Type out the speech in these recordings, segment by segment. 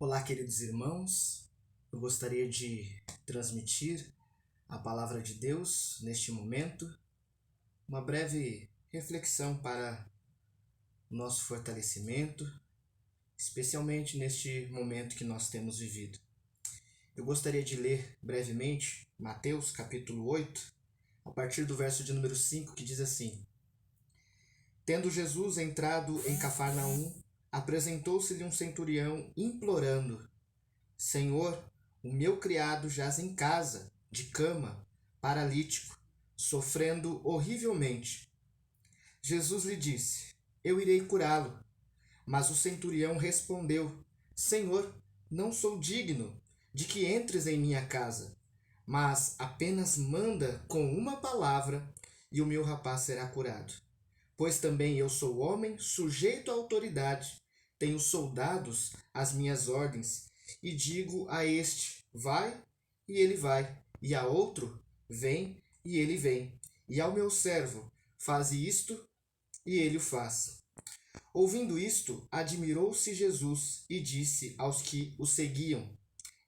Olá, queridos irmãos. Eu gostaria de transmitir a palavra de Deus neste momento, uma breve reflexão para o nosso fortalecimento, especialmente neste momento que nós temos vivido. Eu gostaria de ler brevemente Mateus capítulo 8, a partir do verso de número 5, que diz assim: Tendo Jesus entrado em Cafarnaum, apresentou-se-lhe um centurião implorando: Senhor, o meu criado jaz em casa, de cama, paralítico, sofrendo horrivelmente. Jesus lhe disse: Eu irei curá-lo. Mas o centurião respondeu: Senhor, não sou digno de que entres em minha casa, mas apenas manda com uma palavra e o meu rapaz será curado. Pois também eu sou homem, sujeito à autoridade, tenho soldados às minhas ordens, e digo a este: vai, e ele vai, e a outro: vem, e ele vem, e ao meu servo: faze isto, e ele o faz. Ouvindo isto, admirou-se Jesus e disse aos que o seguiam: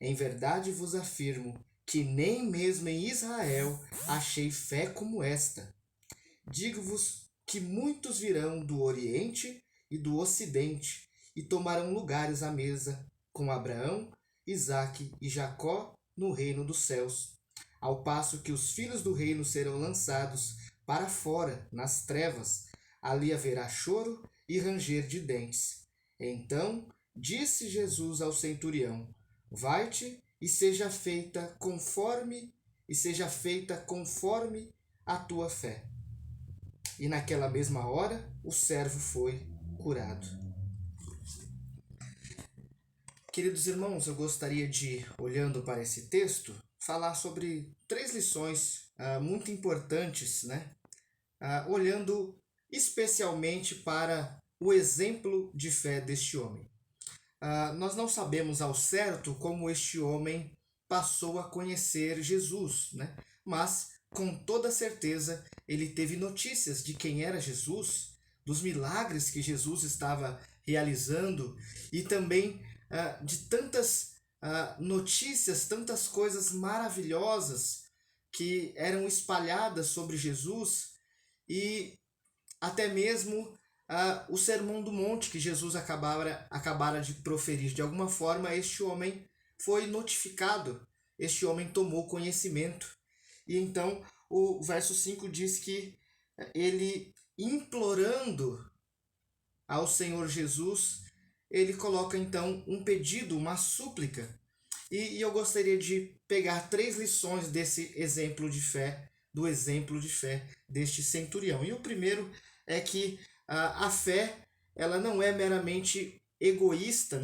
Em verdade vos afirmo que nem mesmo em Israel achei fé como esta. Digo-vos que muitos virão do Oriente e do Ocidente e tomarão lugares à mesa com Abraão, Isaque e Jacó no reino dos céus, ao passo que os filhos do reino serão lançados para fora, nas trevas. Ali haverá choro e ranger de dentes. Então disse Jesus ao centurião: Vai-te e seja feita conforme a tua fé. E naquela mesma hora o servo foi curado. Queridos irmãos, eu gostaria de, olhando para esse texto, falar sobre 3 lições muito importantes, olhando especialmente para o exemplo de fé deste homem. Nós não sabemos ao certo como este homem passou a conhecer Jesus, mas com toda certeza ele teve notícias de quem era Jesus, dos milagres que Jesus estava realizando e também de tantas notícias, tantas coisas maravilhosas que eram espalhadas sobre Jesus e até mesmo o Sermão do Monte que Jesus acabara de proferir. De alguma forma, este homem foi notificado, este homem tomou conhecimento. E então o verso 5 diz que ele, implorando ao Senhor Jesus, ele coloca então um pedido, uma súplica. E eu gostaria de pegar 3 lições desse exemplo de fé, do exemplo de fé deste centurião. E o primeiro é que a fé, ela não é meramente egoísta,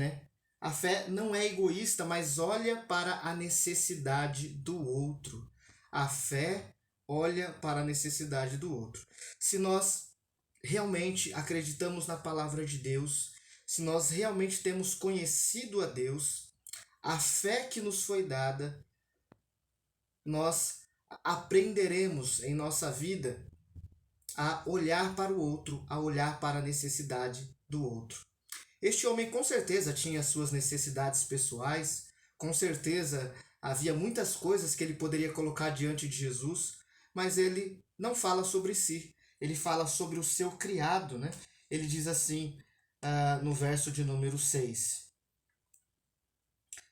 A fé não é egoísta, mas olha para a necessidade do outro. A fé olha para a necessidade do outro. Se nós realmente acreditamos na palavra de Deus, se nós realmente temos conhecido a Deus, a fé que nos foi dada, nós aprenderemos em nossa vida a olhar para o outro, a olhar para a necessidade do outro. Este homem com certeza tinha suas necessidades pessoais, com certeza havia muitas coisas que ele poderia colocar diante de Jesus, mas ele não fala sobre si, ele fala sobre o seu criado, Ele diz assim, no verso de número 6: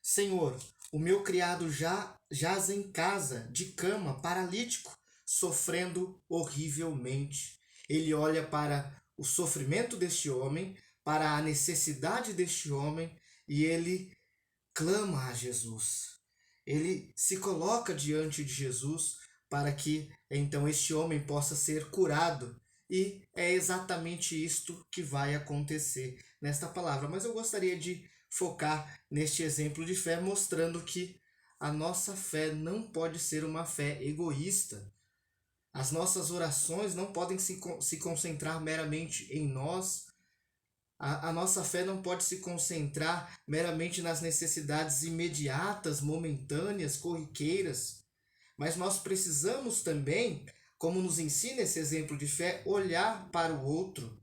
Senhor, o meu criado já jaz em casa, de cama, paralítico, sofrendo horrivelmente. Ele olha para o sofrimento deste homem, para a necessidade deste homem, e ele clama a Jesus. Ele se coloca diante de Jesus para que então este homem possa ser curado. E é exatamente isto que vai acontecer nesta palavra. Mas eu gostaria de focar neste exemplo de fé, mostrando que a nossa fé não pode ser uma fé egoísta. As nossas orações não podem se concentrar meramente em nós. A nossa fé não pode se concentrar meramente nas necessidades imediatas, momentâneas, corriqueiras. Mas nós precisamos também, como nos ensina esse exemplo de fé, olhar para o outro.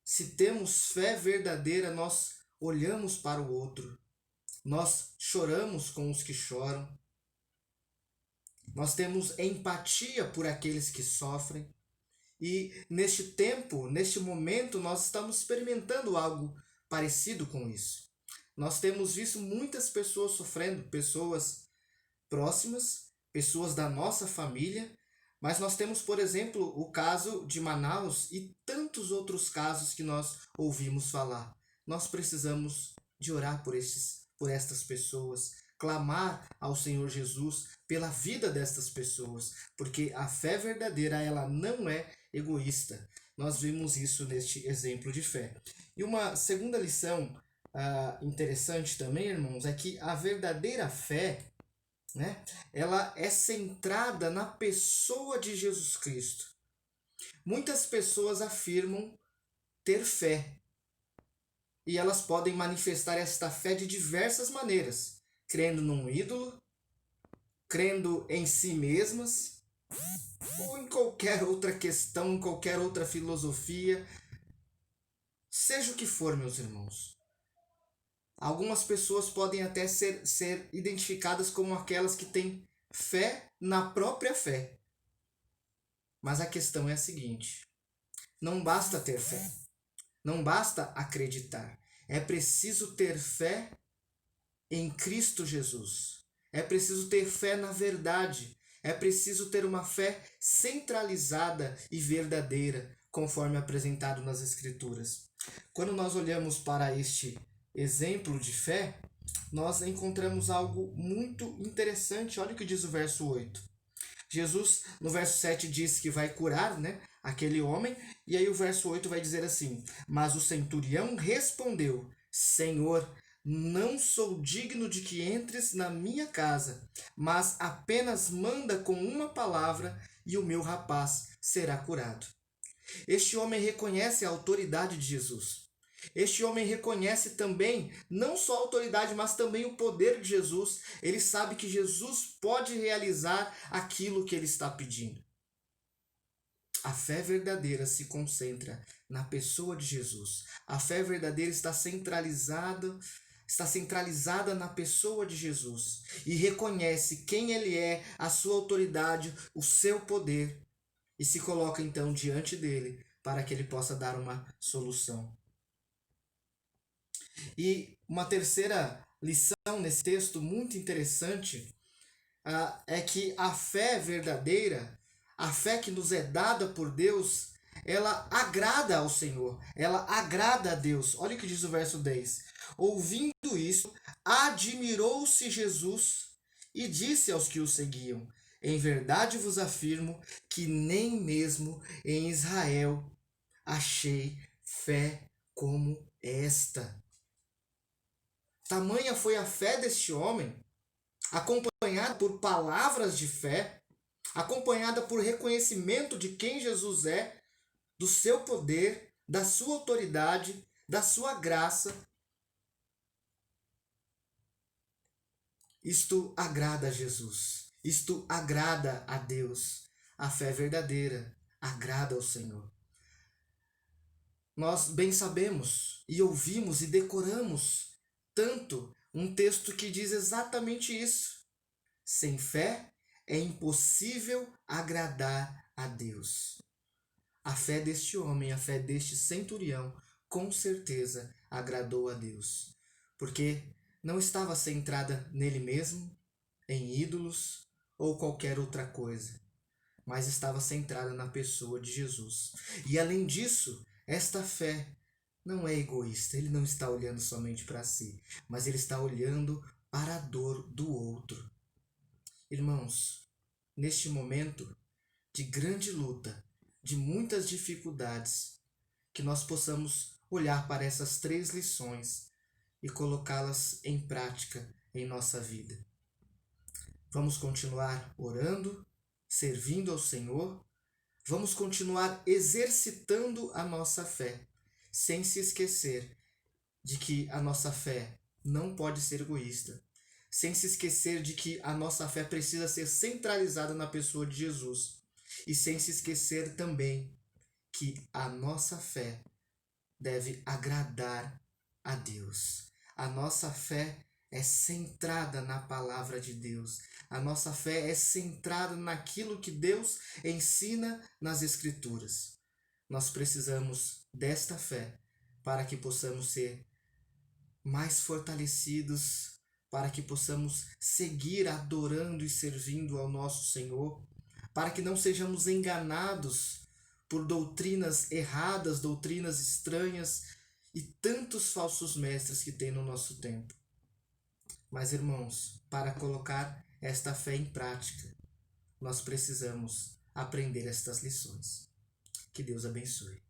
Se temos fé verdadeira, nós olhamos para o outro, nós choramos com os que choram, nós temos empatia por aqueles que sofrem. E neste tempo, neste momento, nós estamos experimentando algo parecido com isso. Nós temos visto muitas pessoas sofrendo, pessoas próximas, pessoas da nossa família, mas nós temos, por exemplo, o caso de Manaus e tantos outros casos que nós ouvimos falar. Nós precisamos de orar por estas pessoas, clamar ao Senhor Jesus pela vida destas pessoas, porque a fé verdadeira, ela não é egoísta. Nós vimos isso neste exemplo de fé. E uma segunda lição interessante também, irmãos, é que a verdadeira fé, né, ela é centrada na pessoa de Jesus Cristo. Muitas pessoas afirmam ter fé, e elas podem manifestar esta fé de diversas maneiras, crendo num ídolo, crendo em si mesmas, ou em qualquer outra questão, em qualquer outra filosofia, seja o que for, meus irmãos. Algumas pessoas podem até ser identificadas como aquelas que têm fé na própria fé. Mas a questão é a seguinte: não basta ter fé, não basta acreditar. É preciso ter fé em Cristo Jesus. É preciso ter fé na verdade. É preciso ter uma fé centralizada e verdadeira, conforme apresentado nas Escrituras. Quando nós olhamos para este exemplo de fé, nós encontramos algo muito interessante. Olha o que diz o verso 8. Jesus, no verso 7, diz que vai curar, né, aquele homem, e aí o verso 8 vai dizer assim: mas o centurião respondeu: Senhor, não sou digno de que entres na minha casa, mas apenas manda com uma palavra e o meu rapaz será curado. Este homem reconhece a autoridade de Jesus. Este homem reconhece também não só a autoridade, mas também o poder de Jesus. Ele sabe que Jesus pode realizar aquilo que ele está pedindo. A fé verdadeira se concentra na pessoa de Jesus. A fé verdadeira está centralizada na pessoa de Jesus e reconhece quem ele é, a sua autoridade, o seu poder, e se coloca então diante dele para que ele possa dar uma solução. E uma terceira lição nesse texto muito interessante é que a fé verdadeira, a fé que nos é dada por Deus, ela agrada ao Senhor, ela agrada a Deus. Olha o que diz o verso 10. Ouvindo isso, admirou-se Jesus e disse aos que o seguiam: em verdade vos afirmo que nem mesmo em Israel achei fé como esta. Tamanha foi a fé deste homem, acompanhada por palavras de fé, acompanhada por reconhecimento de quem Jesus é, do seu poder, da sua autoridade, da sua graça. Isto agrada a Jesus, isto agrada a Deus. A fé verdadeira agrada ao Senhor. Nós bem sabemos e ouvimos e decoramos tanto um texto que diz exatamente isso. Sem fé é impossível agradar a Deus. A fé deste homem, a fé deste centurião, com certeza agradou a Deus, porque não estava centrada nele mesmo, em ídolos ou qualquer outra coisa, mas estava centrada na pessoa de Jesus. E além disso, esta fé não é egoísta, ele não está olhando somente para si, mas ele está olhando para a dor do outro. Irmãos, neste momento de grande luta, de muitas dificuldades, que nós possamos olhar para essas 3 lições e colocá-las em prática em nossa vida. Vamos continuar orando, servindo ao Senhor, vamos continuar exercitando a nossa fé, sem se esquecer de que a nossa fé não pode ser egoísta, sem se esquecer de que a nossa fé precisa ser centralizada na pessoa de Jesus, e sem se esquecer também que a nossa fé deve agradar a Deus. A nossa fé é centrada na palavra de Deus. A nossa fé é centrada naquilo que Deus ensina nas Escrituras. Nós precisamos desta fé para que possamos ser mais fortalecidos, para que possamos seguir adorando e servindo ao nosso Senhor, para que não sejamos enganados por doutrinas erradas, doutrinas estranhas e tantos falsos mestres que tem no nosso tempo. Mas, irmãos, para colocar esta fé em prática, nós precisamos aprender estas lições. Que Deus abençoe.